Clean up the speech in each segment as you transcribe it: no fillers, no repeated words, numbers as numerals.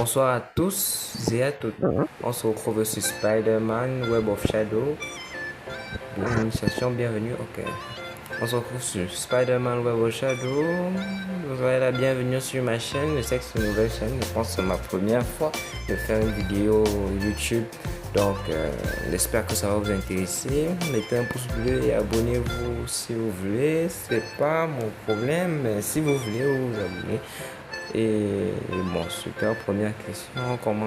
Bonsoir à tous et à toutes. On se retrouve sur Spider-Man Web of Shadow. Initiation, bienvenue. Ok. On se retrouve sur Spider-Man Web of Shadow. Vous aurez la bienvenue sur ma chaîne. Je sais que c'est une nouvelle chaîne. Je pense que c'est ma première fois de faire une vidéo YouTube. Donc, j'espère que ça va vous intéresser. Mettez un pouce bleu et abonnez-vous si vous voulez. C'est pas mon problème, mais si vous voulez vous abonner. Et bon, super, première question, comment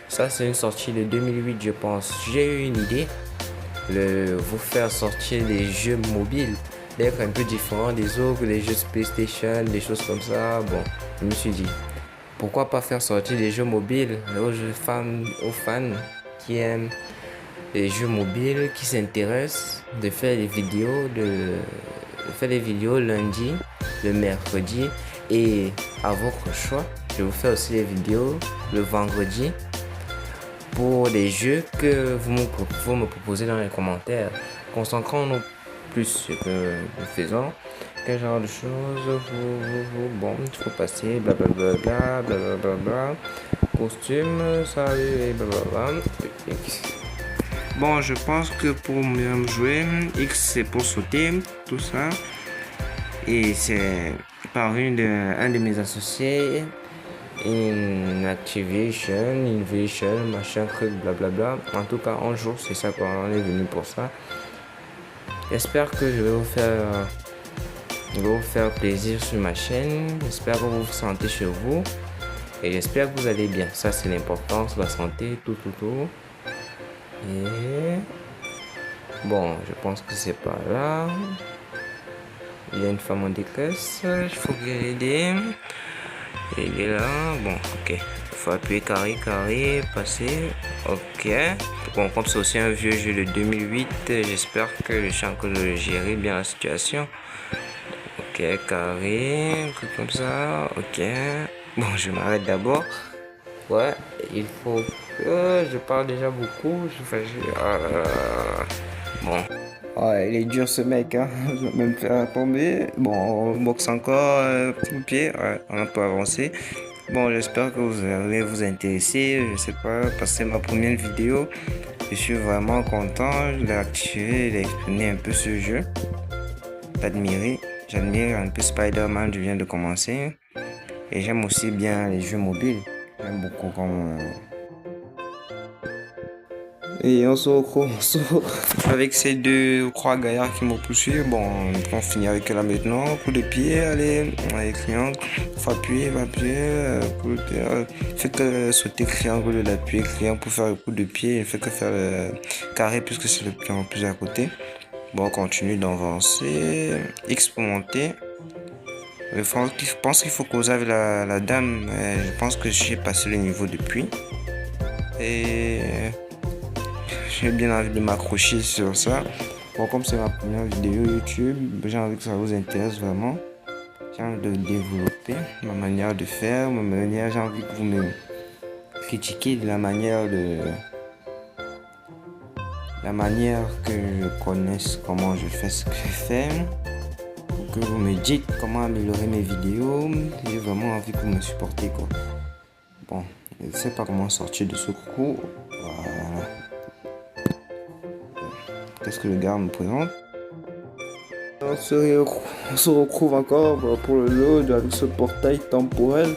ça c'est une sortie de 2008 je pense. J'ai eu une idée de vous faire sortir des jeux mobiles, d'être un peu différent des autres, des jeux de PlayStation, des choses comme ça. Bon, je me suis dit, pourquoi pas faire sortir des jeux mobiles aux fans qui aiment les jeux mobiles, qui s'intéressent, de faire des vidéos lundi, le mercredi et à votre choix. Je vous fais aussi des vidéos le vendredi pour des jeux que vous me proposez dans les commentaires. Concentrons-nous plus sur ce que nous faisons. Quel genre de choses bon, il faut passer, blablabla, blablabla, costume, salut, et blablabla. Bon, je pense que pour mieux jouer, X c'est pour sauter, tout ça. Et c'est par un de mes associés, Innovation, machin, truc, blablabla. En tout cas, un jour, c'est ça qu'on est venu pour ça. J'espère que je vais vous faire plaisir sur ma chaîne. J'espère que vous vous sentez chez vous. Et j'espère que vous allez bien. Ça, c'est l'importance, la santé, tout. Et bon, je pense que c'est pas là. Il y a une femme en décaisse. Il faut que l'aider. Il est là. Bon, ok. Il faut appuyer carré, passer. Ok. Bon, comme c'est aussi un vieux jeu de 2008, j'espère que je suis en train de gérer bien la situation. Ok, carré. Un truc comme ça. Ok. Bon, je m'arrête d'abord. Ouais, il faut que je parle déjà beaucoup. Bon. Ouais, il est dur ce mec, hein. Je vais même faire tomber. Bon, on boxe encore, petit pied. Ouais, on peut avancer. Bon, j'espère que vous allez vous intéresser. Je sais pas, parce que c'est ma première vidéo. Je suis vraiment content. Je l'ai activé, j'ai exprimé un peu ce jeu. J'admire un peu Spider-Man, je viens de commencer. Et j'aime aussi bien les jeux mobiles. J'aime beaucoup comme... Et on se retrouve avec ces trois gaillards qui m'ont poussé. Bon, on finit avec là maintenant. Coup de pied, allez, avec triangle. Faut appuyer, coup de pied. Fait que sauter triangle, l'appuyer, triangle pour faire le coup de pied. Il fait que faire le carré puisque c'est le pied en plus à côté. Bon, on continue d'avancer. X pour monter. Je pense qu'il faut causer avec la dame. Je pense que j'ai passé le niveau depuis. Et j'ai bien envie de m'accrocher sur ça. Bon, comme c'est ma première vidéo YouTube, j'ai envie que ça vous intéresse vraiment. J'ai envie de développer ma manière de faire, j'ai envie que vous me critiquiez de la manière que je connaisse comment je fais ce que je fais. Pour que vous me dites comment améliorer mes vidéos. J'ai vraiment envie que vous me supportez, quoi. Bon, je ne sais pas comment sortir de ce coup. Voilà. Qu'est-ce que le gars me présente? On se retrouve encore pour le lot avec ce portail temporel.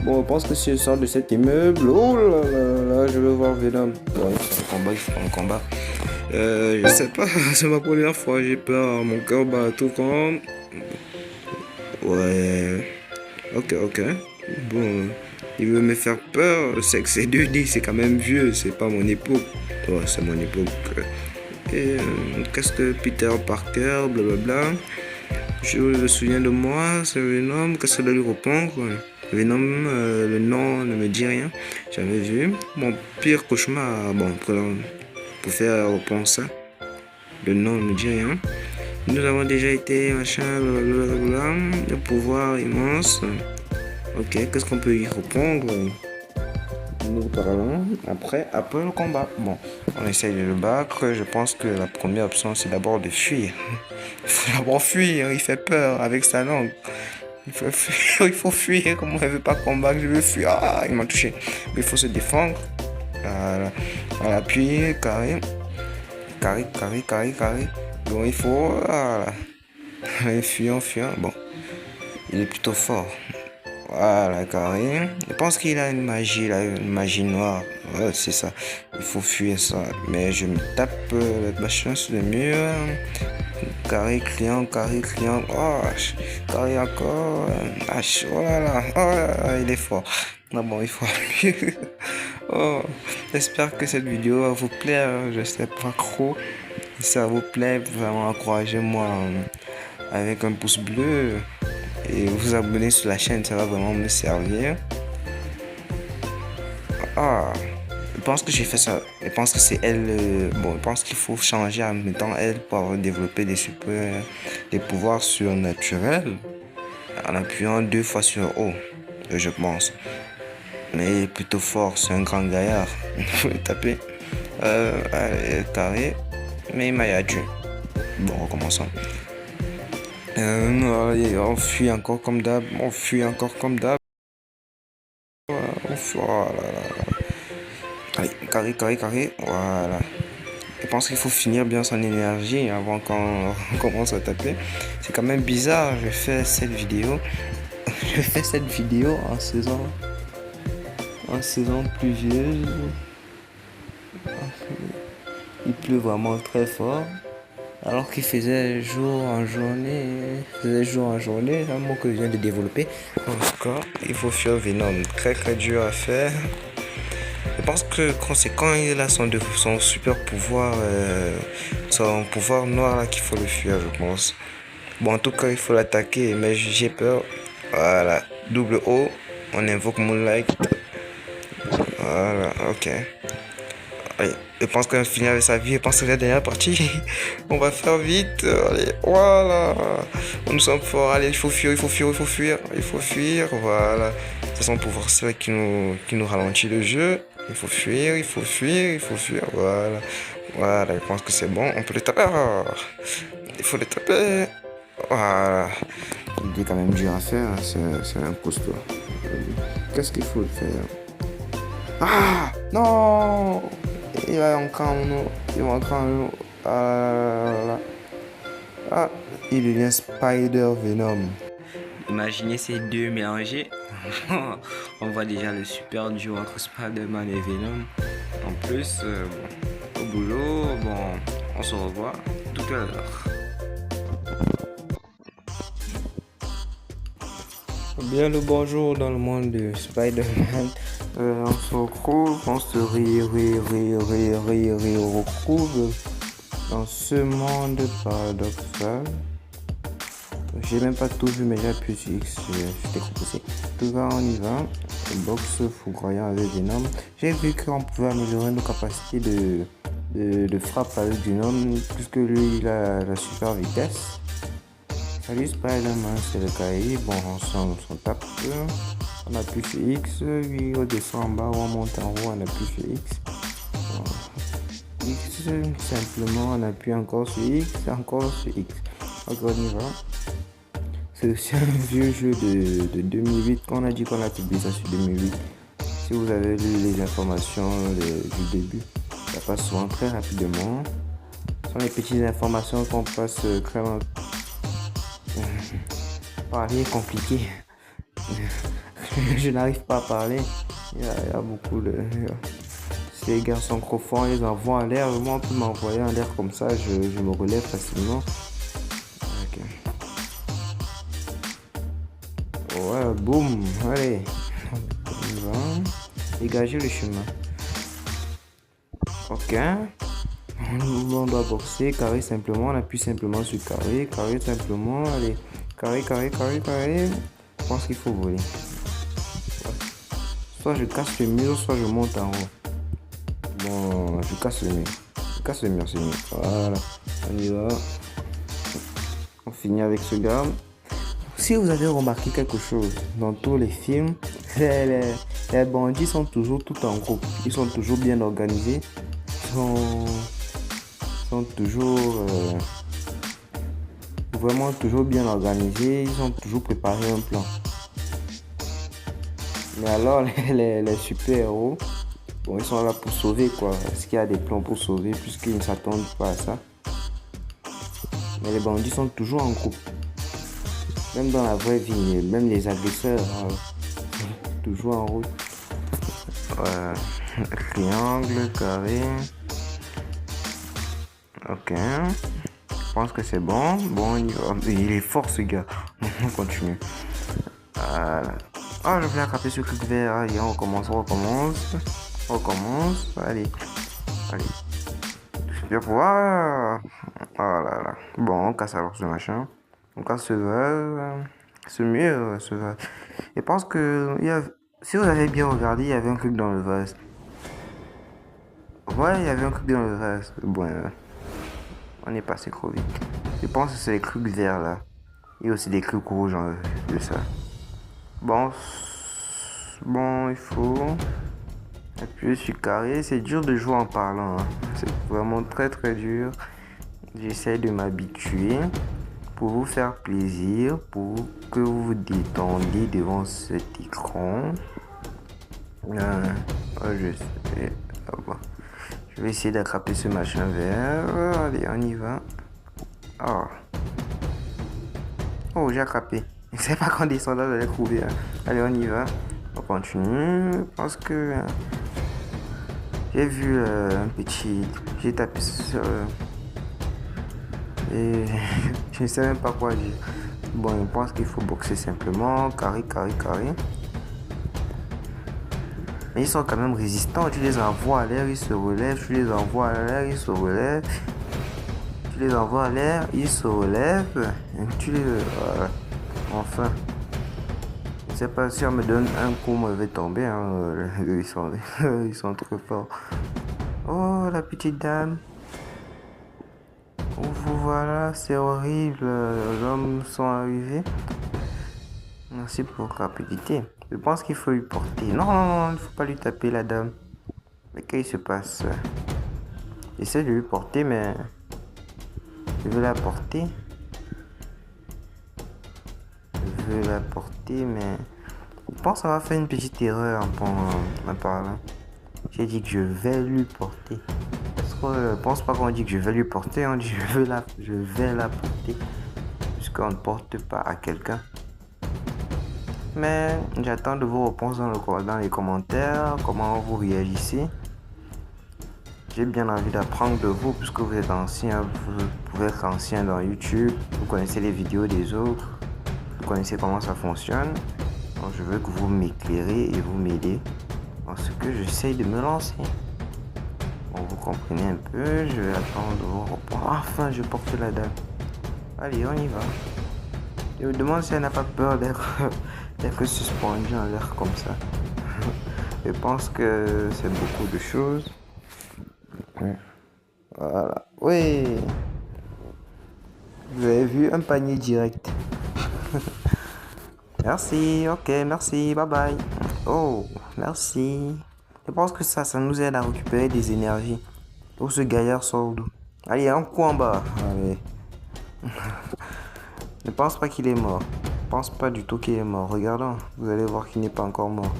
Bon, je pense que si je sors de cet immeuble, oh là là là, je vais voir Venom. Ouais, il faut un combat. Je sais pas, c'est ma première fois, j'ai peur, mon cœur bat tout quand. Ouais, ok. Bon, il veut me faire peur, c'est que c'est 2D, c'est quand même vieux, c'est pas mon époque. Ouais, c'est mon époque. Et qu'est-ce que Peter Parker, blablabla. Je me souviens de moi, c'est Venom, qu'est-ce que je dois lui répondre? Venom, le nom ne me dit rien, jamais vu. Mon pire cauchemar, bon, pour faire répondre ça, le nom ne me dit rien. Nous avons déjà été, machin, blablabla, le pouvoir immense. Ok, qu'est-ce qu'on peut y répondre? Nous parlons après le combat. Bon, on essaye de le battre. Je pense que la première option, c'est d'abord de fuir. Il faut d'abord fuir, il fait peur avec sa langue. Il faut fuir, il faut fuir. Comme on ne veut pas combattre, je veux fuir. Ah, il m'a touché. Il faut se défendre. Voilà. Voilà, puis carré. Carré, carré, carré, carré. Bon, il faut. Voilà. Fuyant, fuyant. Bon, il est plutôt fort. Voilà, carré. Je pense qu'il a une magie là, une magie noire. Ouais, c'est ça. Il faut fuir ça. Mais je me tape le machin sur le mur. Carré, client, carré, client. Oh, carré encore. Ah, oh là là. Oh là là, il est fort. Ah bon, il faut mieux. Oh, j'espère que cette vidéo va vous plaire. Je sais pas trop. Si ça vous plaît, vraiment encouragez-moi avec un pouce bleu et vous abonner sur la chaîne, ça va vraiment me servir. Ah, je pense que j'ai fait ça. Je pense que c'est elle. Bon, je pense qu'il faut changer en mettant elle pour développer des pouvoirs surnaturels en appuyant 2 fois sur O, je pense. Mais il est plutôt fort, c'est un grand gaillard. Il faut le taper. Allez, carré. Mais il m'a dû. Bon, recommençons. On fuit encore comme d'hab. On fuit encore comme d'hab. On fuit. Voilà. Allez, carré, carré, carré. Voilà. Je pense qu'il faut finir bien son énergie avant qu'on commence à taper. C'est quand même bizarre. Je fais cette vidéo. Je fais cette vidéo en saison pluvieuse. Il pleut vraiment très fort. Alors qu'il faisait jour en journée. C'est un mot que je viens de développer. En tout cas, il faut fuir Venom. Très très dur à faire. Je pense que c'est quand il a son super pouvoir, son pouvoir noir là qu'il faut le fuir, je pense. Bon, en tout cas, il faut l'attaquer, mais j'ai peur. Voilà, double O, on invoque Moonlight. Voilà, ok. Allez, je pense qu'on va finir avec sa vie. Je pense que c'est la dernière partie. On va faire vite. Allez, voilà. Nous sommes forts. Allez, il faut fuir, il faut fuir, il faut fuir. Il faut fuir, voilà. C'est son pouvoir seul qui nous ralentit le jeu. Il faut fuir, il faut fuir, il faut fuir. Voilà. Voilà, je pense que c'est bon. On peut le taper. Il faut le taper. Voilà. Il est quand même dur à faire. C'est un costaud. Qu'est-ce qu'il faut faire? Ah non, il va encore un Ah, il devient Spider Venom. Imaginez ces deux mélangés. On voit déjà le super duo entre Spider-Man et Venom. En plus, au boulot, bon, on se revoit tout à l'heure. Bien le bonjour dans le monde de Spider-Man. On se retrouve, on se retrouve dans ce monde paradoxal. J'ai même pas tout vu, mais j'ai appuyé sur X, j'étais composé. En tout cas, on y va. Box foudroyant avec Venom. J'ai vu qu'on pouvait améliorer nos capacités de frappe avec Venom, puisque lui, il a la super vitesse. Salut Spider-Man, c'est le cahier. Bon, on tape. On appuie sur X, puis on descend en bas ou on monte en haut, on appuie sur X. Bon. X, simplement, on appuie encore sur X, encore sur X. Ok, on y va. C'est aussi un vieux jeu de 2008. Quand on a dit qu'on a publié ça sur 2008, si vous avez lu les informations du début, ça passe souvent très rapidement. Ce sont les petites informations qu'on passe très rapidement. Rien compliqué. Je n'arrive pas à parler. Il y a beaucoup de. Ces garçons profonds, ils envoient en l'air. Moi, on peut m'envoyer en l'air comme ça, je me relève facilement. Ok. Ouais, boum. Allez. On va dégager le chemin. Ok. On doit boxer. Carré simplement. On appuie simplement sur carré. Carré simplement. Allez. Carré. Je pense qu'il faut voler. Soit je casse le mur, soit je monte en haut. Bon, je casse le mur. C'est mieux. Voilà. On y va. On finit avec ce gars. Si vous avez remarqué quelque chose, dans tous les films, les bandits sont toujours tout en groupe. Ils sont toujours bien organisés. Ils sont toujours vraiment toujours bien organisés, ils ont toujours préparé un plan. Mais alors, les super-héros, bon, ils sont là pour sauver, quoi. Est-ce qu'il y a des plans pour sauver, puisqu'ils ne s'attendent pas à ça? Mais les bandits sont toujours en groupe. Même dans la vraie vie, même les agresseurs, toujours en route. Triangle, carré. Ok. Je pense que c'est bon. Bon, il est fort ce gars. On continue. Oh, je voulais attraper ce truc vert. Allez, on recommence. Allez. Je vais pouvoir. Oh là là. Bon, on casse alors ce machin. On casse ce vase. Ce mur, ce vase. Je pense que si vous avez bien regardé, il y avait un truc dans le vase. Ouais, il y avait un truc dans le vase. Bon, on est passé trop vite. Je pense que c'est les trucs verts là. Il y a aussi des trucs rouges de ça. Bon, il faut appuyer sur carré. C'est dur de jouer en parlant. C'est vraiment très très dur. J'essaie de m'habituer pour vous faire plaisir, pour que vous vous détendiez devant cet écran. Je vais essayer d'attraper ce machin vert. Allez, on y va. Oh, j'ai attrapé. Je sais pas quand descendre là, j'allais trouver. Allez, on y va. On continue. Je pense que j'ai vu un petit. J'ai tapé sur. Et je ne sais même pas quoi dire. Bon, je pense qu'il faut boxer simplement. Carré. Mais ils sont quand même résistants. Tu les envoies à l'air, ils se relèvent. Tu les envoies à l'air, ils se relèvent. Tu les envoies à l'air, ils se relèvent. Tu les. Enfin. Je ne sais pas si on me donne un coup, moi je vais tomber. Hein. Ils sont trop forts. Oh, la petite dame. Voilà, c'est horrible. Les hommes sont arrivés. Merci pour la rapidité. Je pense qu'il faut lui porter. Non, il ne faut pas lui taper la dame. Mais qu'est-ce qui se passe? J'essaie de lui porter, mais je veux la porter. Mais je pense qu'on va faire une petite erreur en parlant. J'ai dit que je vais lui porter. Parce que je pense pas qu'on dit que je vais lui porter, on dit je vais la porter. Puisqu'on ne porte pas à quelqu'un. Mais j'attends de vos réponses dans les commentaires, comment vous réagissez. J'ai bien envie d'apprendre de vous puisque vous êtes ancien, vous pouvez être ancien dans YouTube, vous connaissez les vidéos des autres, vous connaissez comment ça fonctionne. Donc je veux que vous m'éclairez et vous m'aidez dans ce que j'essaye de me lancer. Bon, vous comprenez un peu, je vais attendre de vos réponses. Enfin, je porte la dame. Allez, on y va. Je me demande si elle n'a pas peur d'être suspendue en l'air comme ça. Je pense que c'est beaucoup de choses. Voilà. Oui. Vous avez vu un panier direct. Merci. Ok, merci. Bye bye. Oh, merci. Je pense que ça nous aide à récupérer des énergies. Oh, ce gaillard sort d'où? Allez, un coup en bas. Allez. Ne pense pas qu'il est mort. Je pense pas du tout qu'il est mort. Regardons. Vous allez voir qu'il n'est pas encore mort.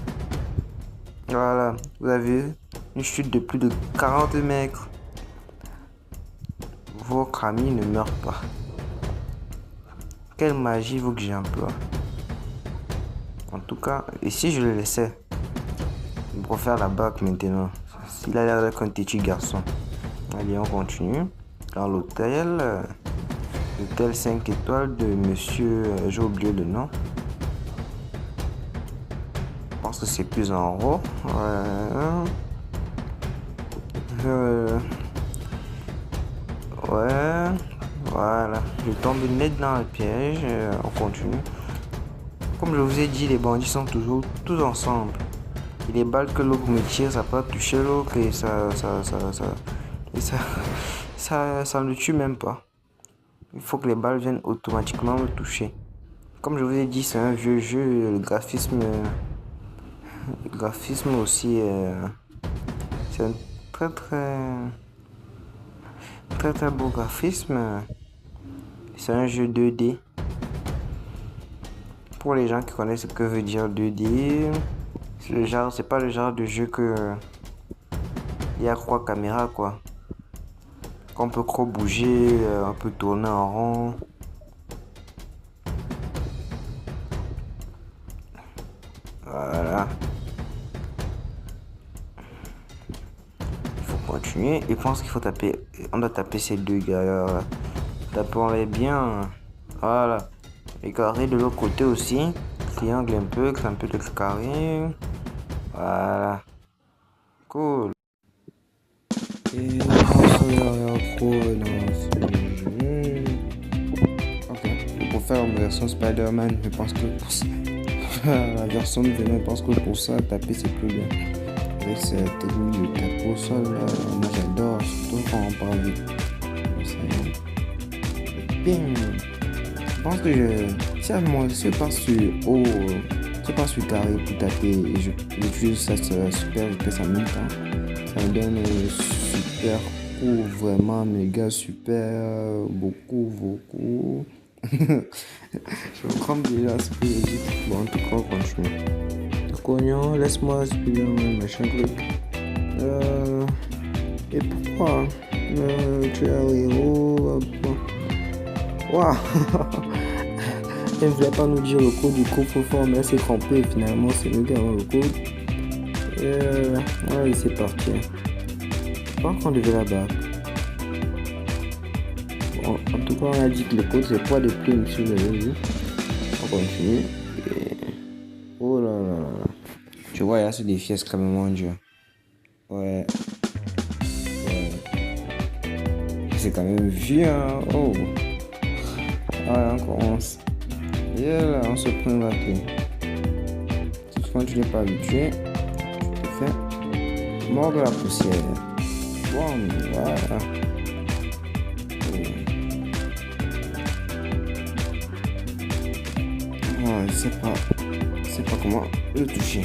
Voilà. Vous avez vu une chute de plus de 40 mètres. Votre ami ne meurt pas. Quelle magie vous que j'emploie? En tout cas, et si je le laissais pour faire la bague maintenant? Il a l'air d'être un petit garçon. Allez, on continue. Dans l'hôtel. L'hôtel 5 étoiles de monsieur... j'ai oublié le nom. Je pense que c'est plus en haut. Ouais, voilà. Je tombe net dans le piège. On continue. Comme je vous ai dit, les bandits sont toujours tous ensemble. Et les balles que l'autre me tire, ça peut toucher l'autre et ça ne le tue même pas. Il faut que les balles viennent automatiquement me toucher. Comme je vous ai dit, c'est un vieux jeu. Le graphisme aussi, c'est un très très beau graphisme. C'est un jeu 2D. Pour les gens qui connaissent ce que veut dire 2D, c'est pas le genre de jeu que il y a 3 caméras quoi. Qu'on peut trop bouger, on peut tourner en rond. Voilà. Il faut continuer. Je pense qu'il faut taper. On doit taper ces deux gars. Tapons-les bien. Voilà. Les carrés de l'autre côté aussi. Triangle un peu de carré. Voilà. Cool. Et ok. Pour faire une version Spider-Man, je pense que pour ça, la version de Venom, je pense que pour ça, taper c'est plus bien. Avec cette technique de taper au sol, là, moi j'adore, surtout quand on parle vite. Bing. Je pense que si je passe sur haut, je passe sur carré pour taper et j'utilise ça super vitesse en même temps. Ça me donne super coup, vraiment méga super, beaucoup. Je me trompe déjà ce que j'ai dit. Bon, en tout cas, on continue. Cognon, laisse-moi expliquer un machin truc. Et pourquoi tu es un héros? Waouh! Elle ne voulait pas nous dire le code du coffre-fort, mais elle s'est trompée. Finalement, c'est nous qui avons le code. Allez, c'est parti. Je pense qu'on devait la battre. Bon, en tout cas, on a dit que le code c'est quoi de plume si vous avez vu. On continue. Et... oh là là là. Tu vois, il y a ce défi extrêmement dur. Ouais. C'est quand même vieux, hein. Oh. Voilà, on commence. Et là, on se prend la clé. Quand tu n'es pas habitué, tu te fais mordre la poussière. Bon, voilà. Je sais pas comment le toucher.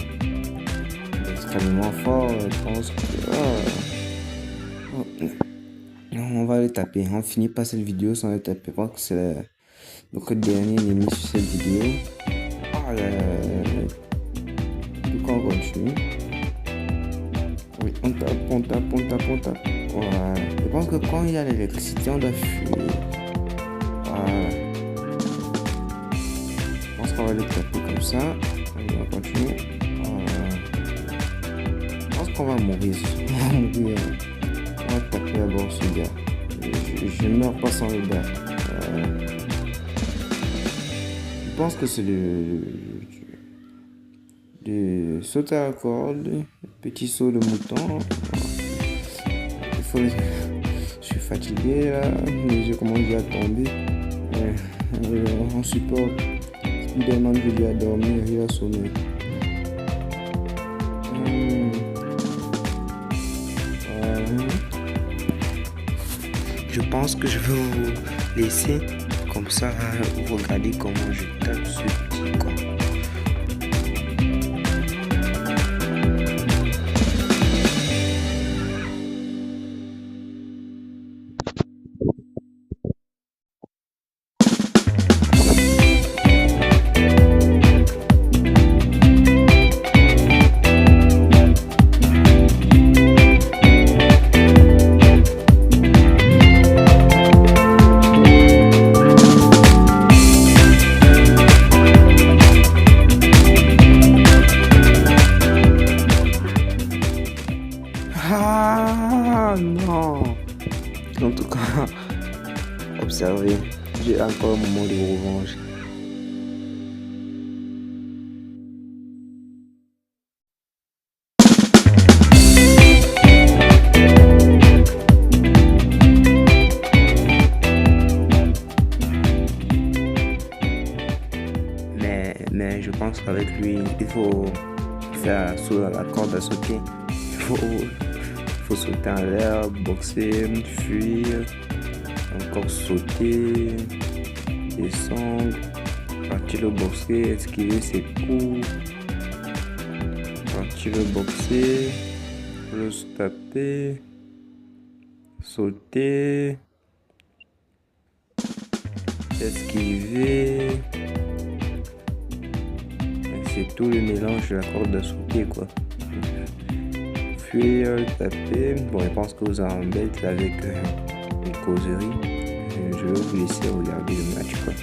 Extrêmement fort, je pense que... on va le taper. On finit pas cette vidéo sans le taper. Je pense que c'est notre dernier ennemi sur cette vidéo. Du coup, on continue. Oui, on tape. Voilà. Je pense que quand il y a l'électricité, on doit fuir. Voilà. Je pense qu'on va le taper comme ça. On va continuer. Voilà. Je pense qu'on va mourir. On va taper d'abord ce gars. Je meurs pas sans le gars. Je pense que c'est de sauter à la corde, petit saut de mouton. Je suis fatigué là, les yeux commencent déjà à tomber. On supporte. Spider-Man veut lui a dormi, il a sonné. Je pense que je vais vous laisser comme ça, vous regardez comment je tape ce petit con. Ah non! En tout cas, observez, j'ai encore un moment de revanche. Mais je pense qu'avec lui, il faut faire sur la corde à sauter. Il faut sauter en l'air, boxer, fuir, encore sauter, descendre, partir le boxer, esquiver ses coups, partir le boxer, le taper, sauter, esquiver. C'est tout le mélange de la corde à sauter quoi. Fuir, taper. Bon, je pense que vous en embêtez avec les causeries. Je vais vous laisser regarder le match quoi.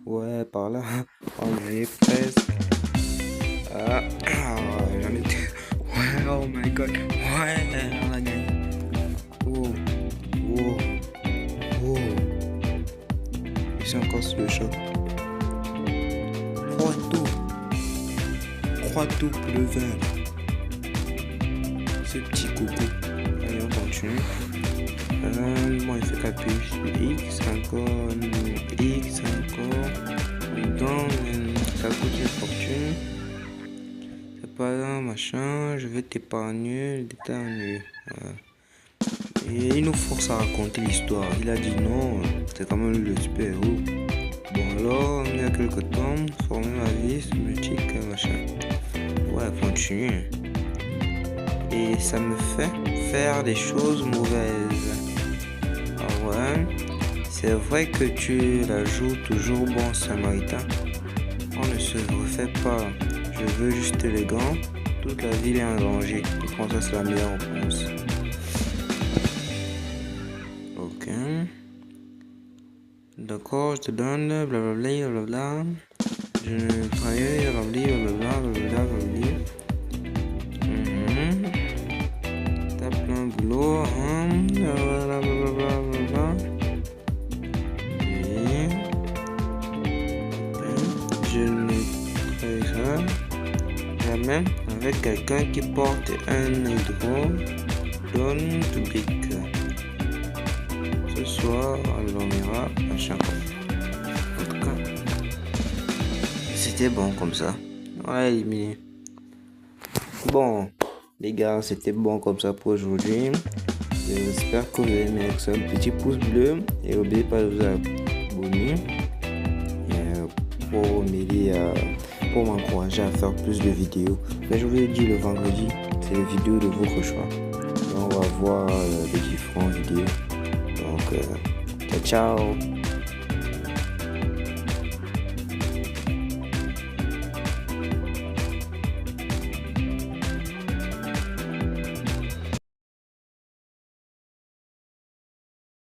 Ouais, par là, on y est presque. J'en étais. Ouais, oh my god. Ouais, on a gagné. Oh, oh, oh. Je suis encore sur le choc. 3 tours pour le vin. Ce petit coucou. Allez, on continue. Bon, il fait qu'appuyer sur X encore. X encore. Donc, ça coûte une fortune. C'est pas un machin. Je vais t'épargner. Et il nous force à raconter l'histoire. Il a dit non, c'est quand même le super-héros. Bon, alors, il y a quelques temps, former ma vie, multique, machin. Ouais, continue. Et ça me fait faire des choses mauvaises. Ah ouais, c'est vrai que tu la joues toujours bon samaritain. On ne se refait pas. Je veux juste élégant. Toute la ville est en danger. Je pense que c'est la meilleure réponse. Ok. D'accord, je te donne blablabla, blablabla. Je ne travaille, blablabla. T'as plein de boulot, hein. Blablabla. Et je ne travaillerai jamais avec quelqu'un qui porte un hydro public. Ce soir, on ira à chaque fois. En tout cas, c'était bon comme ça. On l'a éliminé. Bon, les gars, c'était bon comme ça pour aujourd'hui. J'espère que vous avez aimé avec ça. Un petit pouce bleu. Et n'oubliez pas de vous abonner. Pour m'aider pour m'encourager à faire plus de vidéos. Mais je vous ai dit, le vendredi, c'est les vidéos de votre choix. Et on va voir les différentes vidéos. Donc, ciao.